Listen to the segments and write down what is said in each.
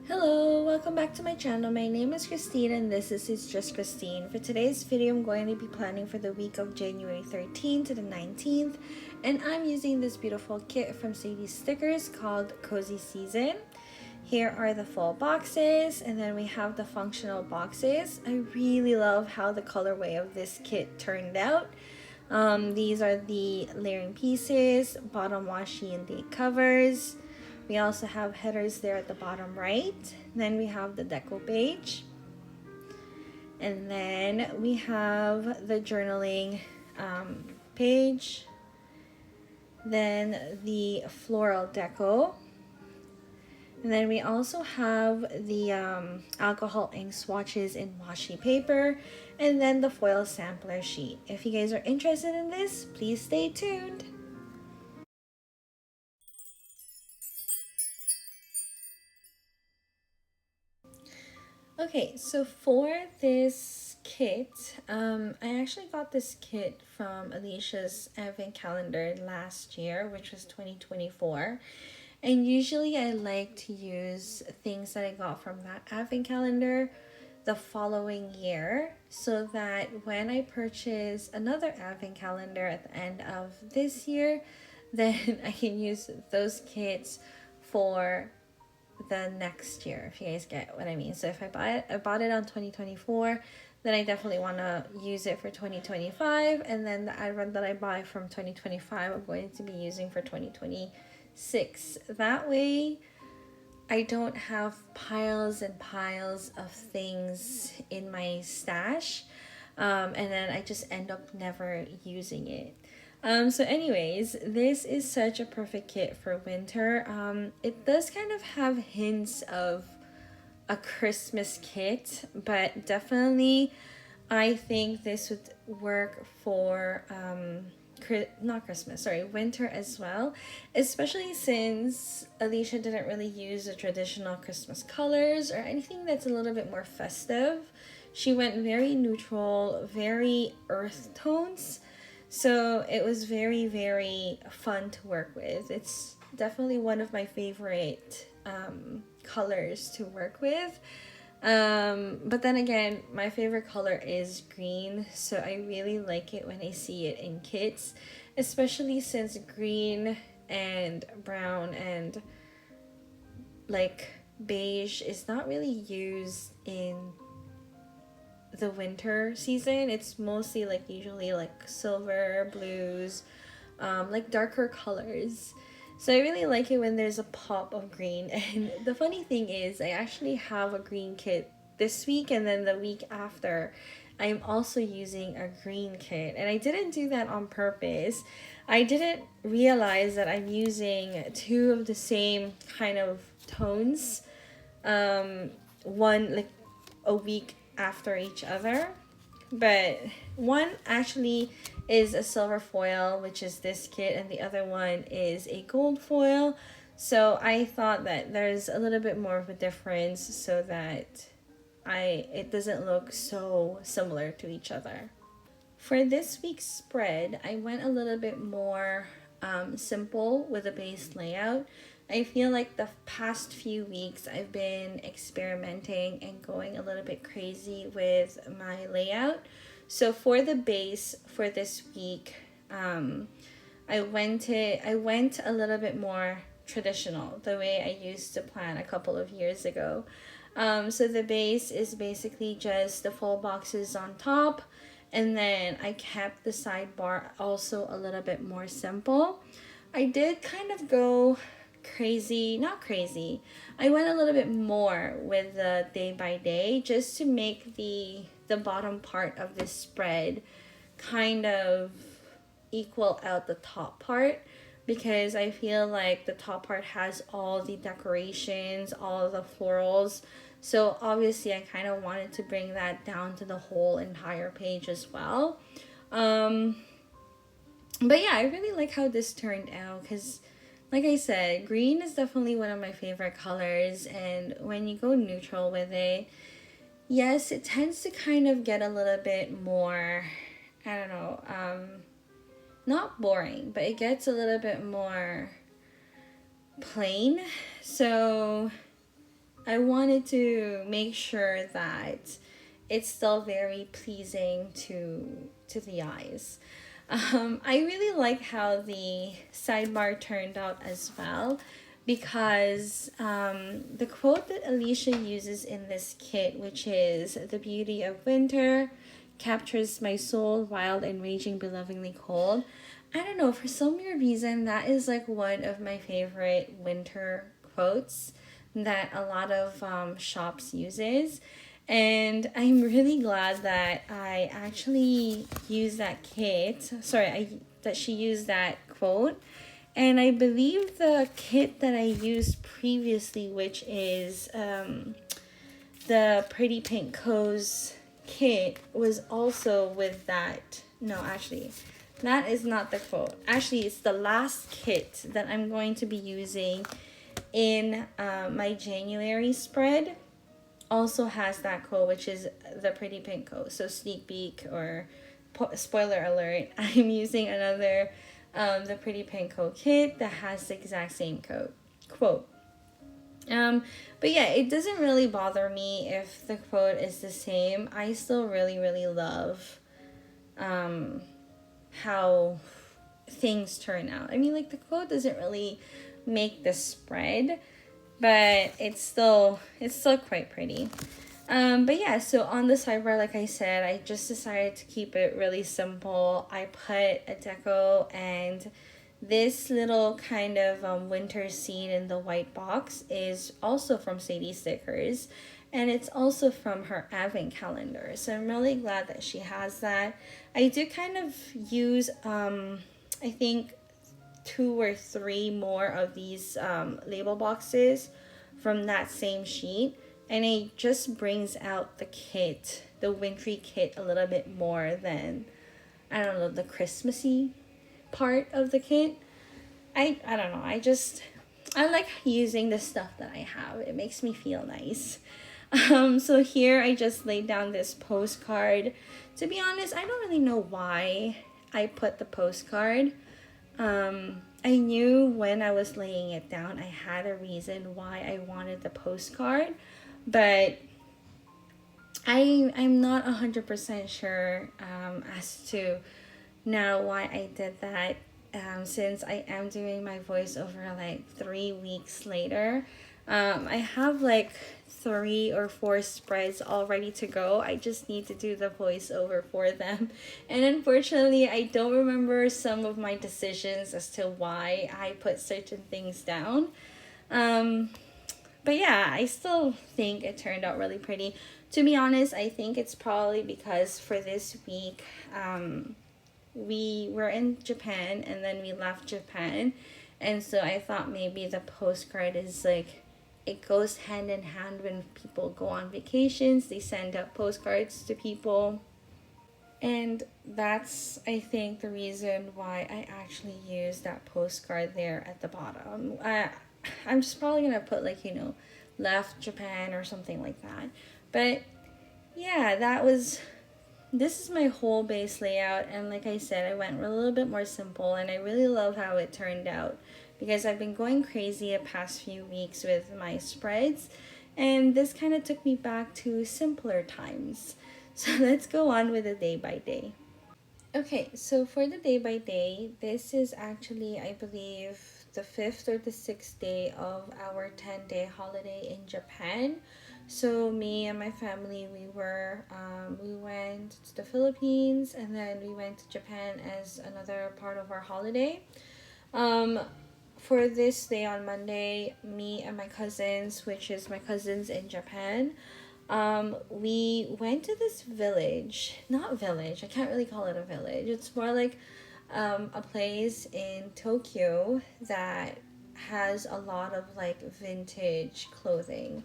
Hello, welcome back to my channel. My name is Christine and this is It's Just Christine. For today's video, I'm going to be planning for the week of January 13th to the 19th, and I'm using this beautiful kit from Sadie Stickers called Cozy Season. Here are the full boxes, and then we have the functional boxes. I really love how the colorway of this kit turned out. These are the layering pieces, bottom washi and date covers. We also have headers there at the bottom right. Then we have the deco page. And then we have the journaling page. Then the floral deco. And then we also have the alcohol ink swatches in washi paper. And then the foil sampler sheet. If you guys are interested in this, please stay tuned. Okay, so for this kit, I actually got this kit from Alicia's advent calendar last year, which was 2024. And usually I like to use things that I got from that advent calendar the following year so that when I purchase another advent calendar at the end of this year, then I can use those kits for the next year, if you guys get what I mean. So if I bought it on 2024, then I definitely want to use it for 2025, and then the ad run that I buy from 2025 I'm going to be using for 2026. That way I don't have piles and piles of things in my stash, and then I just end up never using it. So anyways, this is such a perfect kit for winter. It does kind of have hints of a Christmas kit, but definitely I think this would work for not Christmas, sorry, winter as well, especially since Alicia didn't really use the traditional Christmas colors or anything that's a little bit more festive. She went very neutral, very earth tones. So it was very, very fun to work with. It's definitely one of my favorite colors to work with. But then again, my favorite color is green. So I really like it when I see it in kits, especially since green and brown and like beige is not really used in the winter season. It's mostly like usually like silver, blues, like darker colors. So I really like it when there's a pop of green. And the funny thing is I actually have a green kit this week, and then the week after I'm also using a green kit, and I didn't do that on purpose. I didn't realize that I'm using two of the same kind of tones, one like a week after each other, but one actually is a silver foil, which is this kit, and the other one is a gold foil. So I thought that there's a little bit more of a difference so that it doesn't look so similar to each other. For this week's spread, I went a little bit more simple with a base layout. I feel like the past few weeks I've been experimenting and going a little bit crazy with my layout. So for the base for this week, I went a little bit more traditional, the way I used to plan a couple of years ago. So the base is basically just the full boxes on top, and then I kept the sidebar also a little bit more simple. I did kind of go crazy, not crazy. I went a little bit more with the day by day just to make the bottom part of this spread kind of equal out the top part, because I feel like the top part has all the decorations, all the florals. So obviously I kind of wanted to bring that down to the whole entire page as well. But yeah, I really like how this turned out because, like I said, green is definitely one of my favorite colors, and when you go neutral with it, yes, it tends to kind of get a little bit more, I don't know, not boring, but it gets a little bit more plain. So I wanted to make sure that it's still very pleasing to the eyes. I really like how the sidebar turned out as well, because the quote that Alicia uses in this kit, which is "The beauty of winter captures my soul, wild and raging, belovingly cold." I don't know, for some weird reason, that is like one of my favorite winter quotes that a lot of shops uses. And I'm really glad that I actually used that kit. Sorry, that she used that quote. And I believe the kit that I used previously, which is the Pretty Pink Co's kit, was also with that. No, actually, that is not the quote. Actually, it's the last kit that I'm going to be using in my January spread. Also has that quote, which is the Pretty Pink Co. So sneak peek or spoiler alert, I'm using another the Pretty Pink Co kit that has the exact same quote. But yeah, it doesn't really bother me if the quote is the same. I still really, really love how things turn out. I mean, like, the quote doesn't really make the spread, but it's still quite pretty. But yeah, so on the sidebar, like I said, I just decided to keep it really simple. I put a deco and this little kind of winter scene in the white box is also from Sadie Stickers, and it's also from her advent calendar. So I'm really glad that she has that. I do kind of use, I think, 2 or 3 more of these label boxes from that same sheet, and it just brings out the kit, the wintry kit, a little bit more than, I don't know, the Christmassy part of the kit. I don't know, I like using the stuff that I have. It makes me feel nice. So here I just laid down this postcard. To be honest, I don't really know why I put the postcard. I knew when I was laying it down, I had a reason why I wanted the postcard, but I'm not 100% sure as to now why I did that. Since I am doing my voiceover like 3 weeks later, I have like 3 or 4 spreads all ready to go. I just need to do the voiceover for them. And unfortunately, I don't remember some of my decisions as to why I put certain things down. Um, but yeah, I still think it turned out really pretty. To be honest, I think it's probably because for this week, we were in Japan and then we left Japan. And so I thought maybe the postcard is like, it goes hand in hand when people go on vacations. They send out postcards to people. And that's, I think, the reason why I actually use that postcard there at the bottom. I'm just probably going to put, like, left Japan or something like that. But yeah, this is my whole base layout, and like I said, I went a little bit more simple, and I really love how it turned out because I've been going crazy the past few weeks with my spreads, and this kind of took me back to simpler times. So let's go on with the day by day. Okay, so for the day by day, this is actually, I believe, the 5th or the 6th day of our 10-day holiday in Japan. So me and my family, we went to the Philippines and then we went to Japan as another part of our holiday. Um, for this day on Monday, me and my cousins, which is my cousins in Japan, we went to this village. Not village, I can't really call it a village. It's more like a place in Tokyo that has a lot of like vintage clothing.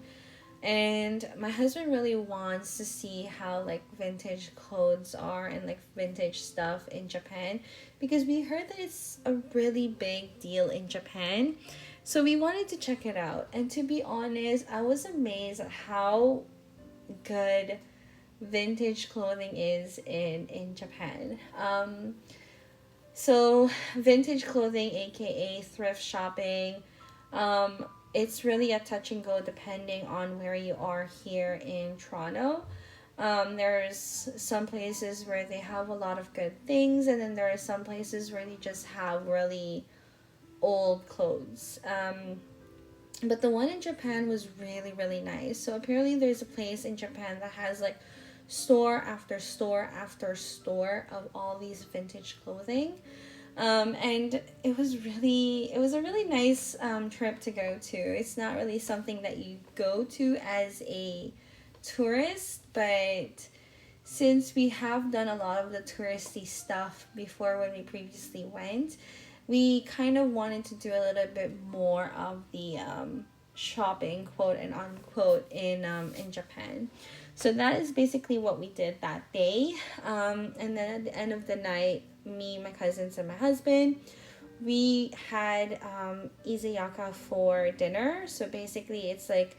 And my husband really wants to see how like vintage clothes are and like vintage stuff in Japan because we heard that it's a really big deal in Japan. So we wanted to check it out. And to be honest, I was amazed at how good vintage clothing is in Japan. So vintage clothing, aka thrift shopping, it's really a touch and go depending on where you are here in Toronto. There's some places where they have a lot of good things, and then there are some places where they just have really old clothes. But the one in Japan was really, really nice. So apparently, there's a place in Japan that has like store after store after store of all these vintage clothing. And it was a really nice trip to go to. It's not really something that you go to as a tourist, but since we have done a lot of the touristy stuff before when we previously went, we kind of wanted to do a little bit more of the shopping, quote and unquote, in Japan. So that is basically what we did that day. And then at the end of the night, me, my cousins, and my husband, we had izayaka for dinner. So basically, it's like,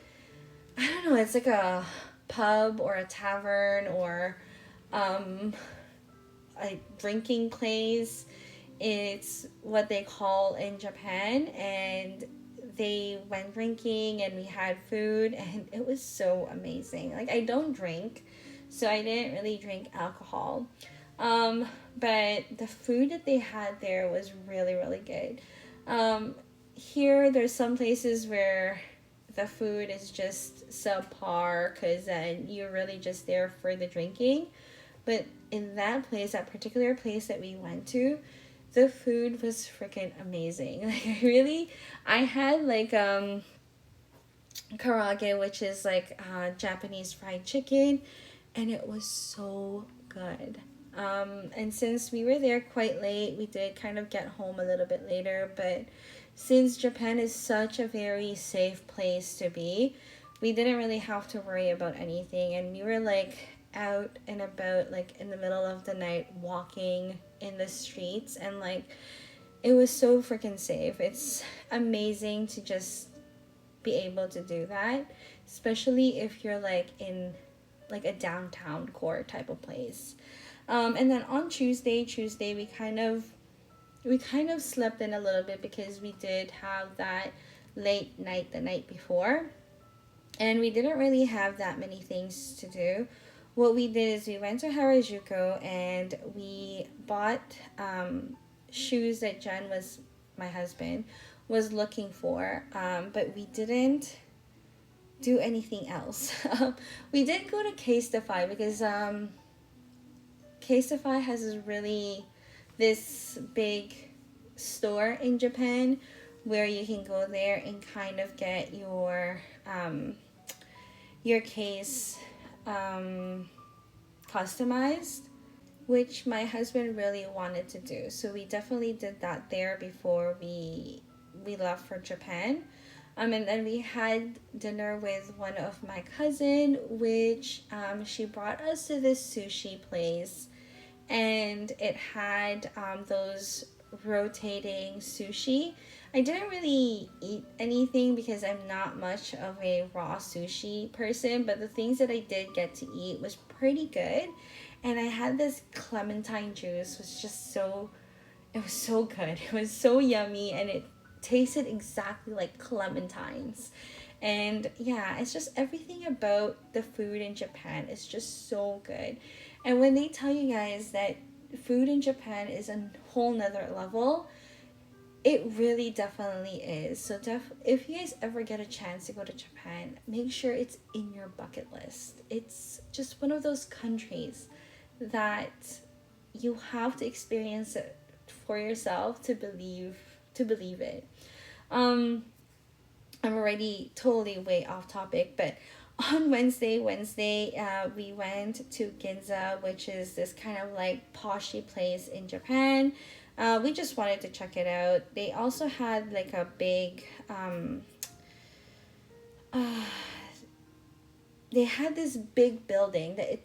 I don't know, it's like a pub or a tavern or um, a drinking place. It's what they call in Japan, and they went drinking and we had food, and it was so amazing. Like, I don't drink, so I didn't really drink alcohol. Um, but the food that they had there was really, really good. Here, there's some places where the food is just subpar because then you're really just there for the drinking. But in that place, that particular place that we went to, the food was freaking amazing. Like, I had like karaage, which is like Japanese fried chicken, and it was so good. And since we were there quite late, we did kind of get home a little bit later, but since Japan is such a very safe place to be, we didn't really have to worry about anything. And we were like out and about, like in the middle of the night, walking in the streets, and like it was so freaking safe. It's amazing to just be able to do that, especially if you're like in like a downtown core type of place. And then on Tuesday we kind of slept in a little bit because we did have that late night the night before, and we didn't really have that many things to do. What we did is we went to Harajuku and we bought shoes that Jen was, my husband, was looking for, but we didn't do anything else. We did go to Casetify because Casetify has this big store in Japan where you can go there and kind of get your case customized, which my husband really wanted to do. So we definitely did that there before we left for Japan. And then we had dinner with one of my cousin, which she brought us to this sushi place, and it had those rotating sushi. I didn't really eat anything because I'm not much of a raw sushi person, but the things that I did get to eat was pretty good. And I had this clementine juice, was just so, it was so good. It was so yummy, and it tasted exactly like clementines. And yeah, it's just everything about the food in Japan is just so good. And when they tell you guys that food in Japan is a whole nother level, it really definitely is. So if you guys ever get a chance to go to Japan, make sure it's in your bucket list. It's just one of those countries that you have to experience it for yourself to believe it. Um, I'm already totally way off topic, but on Wednesday, we went to Ginza, which is this kind of like poshy place in Japan. We just wanted to check it out. They also had like a big, uh, they had this big building, the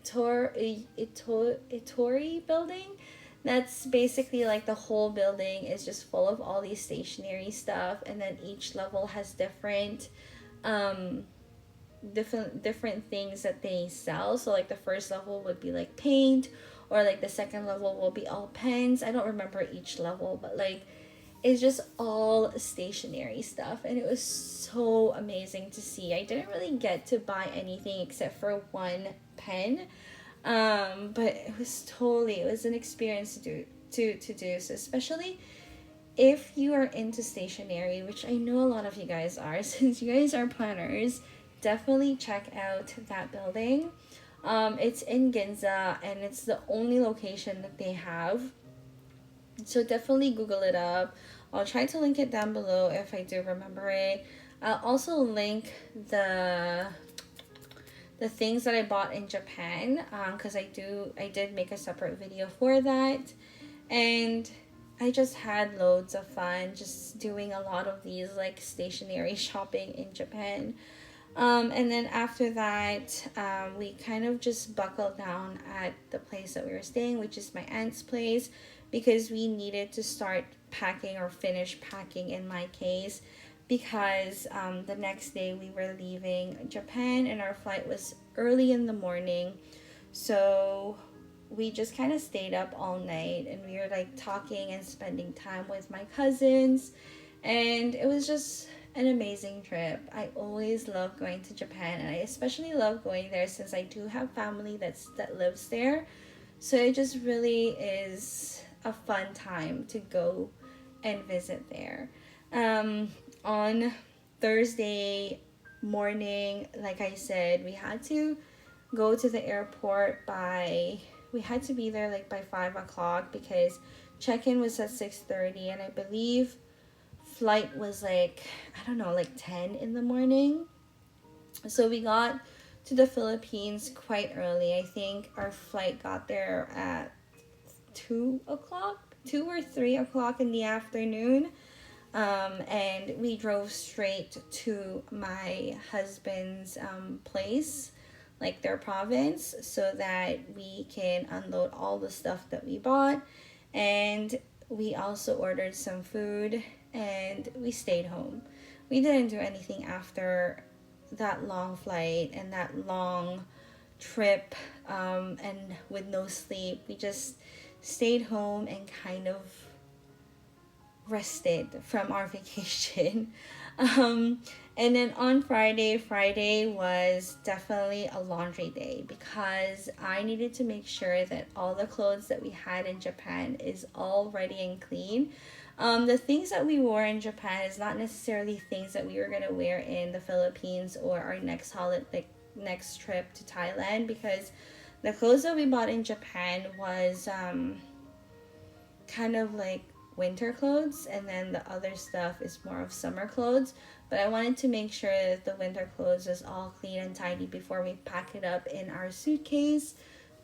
Itori building. That's basically like the whole building is just full of all these stationery stuff, and then each level has um, different things that they sell. So like the first level would be like paint, or like the second level will be all pens. I don't remember each level, but like it's just all stationary stuff, and it was so amazing to see. I didn't really get to buy anything except for one pen, but it was an experience to do. So especially if you are into stationery, which I know a lot of you guys are, since you guys are planners, definitely check out that building. It's in Ginza, and it's the only location that they have. So definitely Google it up. I'll try to link it down below if I do remember it. I'll also link the things that I bought in Japan, because I did make a separate video for that, and I just had loads of fun just doing a lot of these like stationery shopping in Japan. And then after that, we kind of just buckled down at the place that we were staying, which is my aunt's place, because we needed to start packing or finish packing in my case, because the next day we were leaving Japan and our flight was early in the morning. So we just kind of stayed up all night, and we were like talking and spending time with my cousins, and it was just an amazing trip. I always love going to Japan, and I especially love going there since I do have family that lives there. So it just really is a fun time to go and visit there. On Thursday morning, like I said, we had to go to the airport we had to be there like by 5 o'clock, because check-in was at 6:30, and I believe flight was like, I don't know, like 10 in the morning. So we got to the Philippines quite early. I think our flight got there at 2 o'clock, 2 or 3 o'clock in the afternoon. And we drove straight to my husband's place, like their province, so that we can unload all the stuff that we bought. And we also ordered some food, and we stayed home. We didn't do anything after that long flight and that long trip, and with no sleep. We just stayed home and kind of rested from our vacation. And then on Friday was definitely a laundry day, because I needed to make sure that all the clothes that we had in Japan is all ready and clean. The things that we wore in Japan is not necessarily things that we were gonna wear in the Philippines or our next holiday, like next trip to Thailand, because the clothes that we bought in Japan was kind of like winter clothes, and then the other stuff is more of summer clothes. But I wanted to make sure that the winter clothes is all clean and tidy before we pack it up in our suitcase,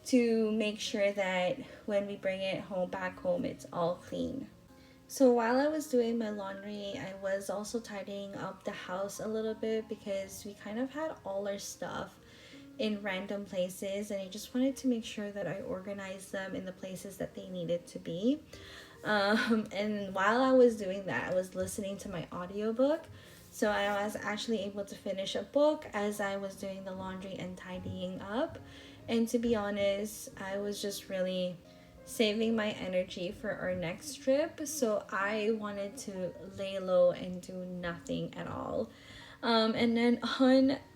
to make sure that when we bring it home back home, it's all clean. So while I was doing my laundry, I was also tidying up the house a little bit, because we kind of had all our stuff in random places, and I just wanted to make sure that I organized them in the places that they needed to be. And while I was doing that, I was listening to my audiobook. So I was actually able to finish a book as I was doing the laundry and tidying up. And to be honest, I was just really saving my energy for our next trip. So I wanted to lay low and do nothing at all. And then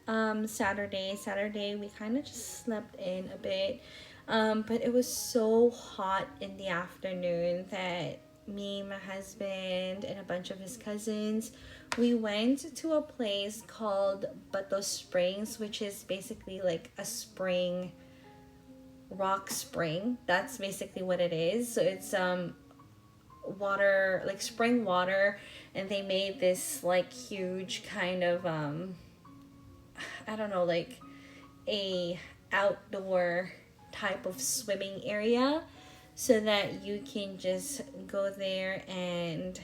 on Saturday, we kind of just slept in a bit. But it was so hot in the afternoon that me, my husband, and a bunch of his cousins, we went to a place called Bato Springs, which is basically like a spring, rock spring. That's basically what it is. So it's water, like spring water, and they made this like huge kind of I don't know, like a outdoor type of swimming area, so that you can just go there and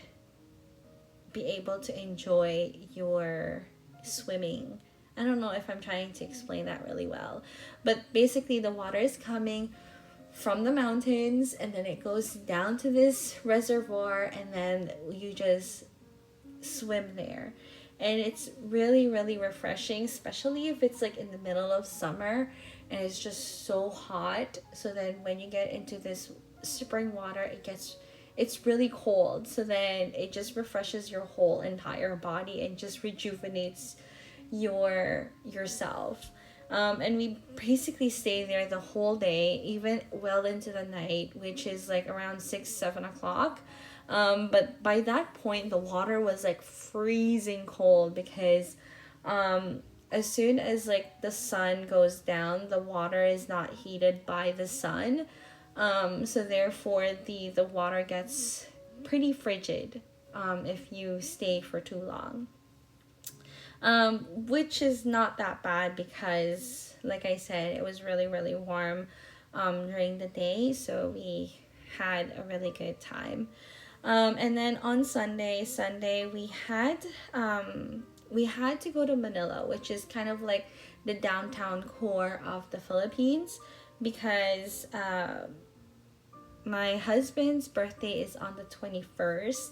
be able to enjoy your swimming. I don't know if I'm trying to explain that really well, but basically the water is coming from the mountains, and then it goes down to this reservoir, and then you just swim there. And it's really, really refreshing, especially if it's like in the middle of summer and it's just so hot. So then when you get into this spring water, it's really cold, so then it just refreshes your whole entire body and just rejuvenates yourself. And we basically stay there the whole day, even well into the night, which is like around 6-7 o'clock. But by that point, the water was like freezing cold because as soon as like the sun goes down, the water is not heated by the sun. So therefore, the water gets pretty frigid if you stay for too long. Which is not that bad because, like I said, it was really, really warm during the day, so we had a really good time. And then on Sunday we had to go to Manila, which is kind of like the downtown core of the Philippines, because my husband's birthday is on the 21st.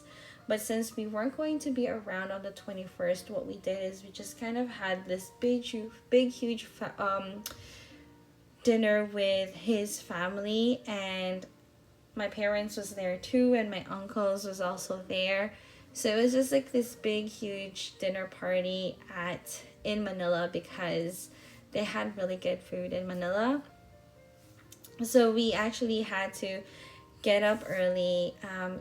But since we weren't going to be around on the 21st, what we did is we just kind of had this huge dinner with his family, and my parents was there too, and my uncles was also there. So it was just like this big huge dinner party in Manila, because they had really good food in Manila. So we actually had to get up early,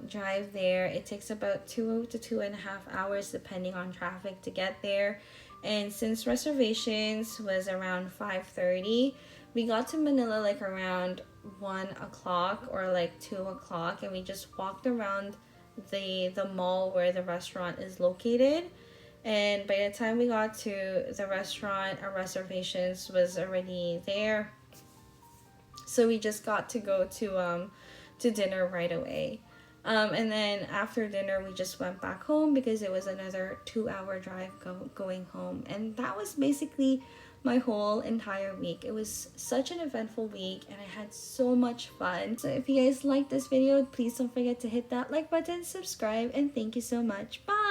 drive there. It takes about 2 to 2.5 hours depending on traffic to get there. And since reservations was around 5:30, we got to Manila like around 1 o'clock or like 2 o'clock, and we just walked around the mall where the restaurant is located. And by the time we got to the restaurant, our reservations was already there. So we just got to go to dinner right away. And then after dinner, we just went back home because it was another 2-hour drive going home. And that was basically my whole entire week. It was such an eventful week, and I had so much fun. So if you guys liked this video, please don't forget to hit that like button, subscribe, and thank you so much. Bye!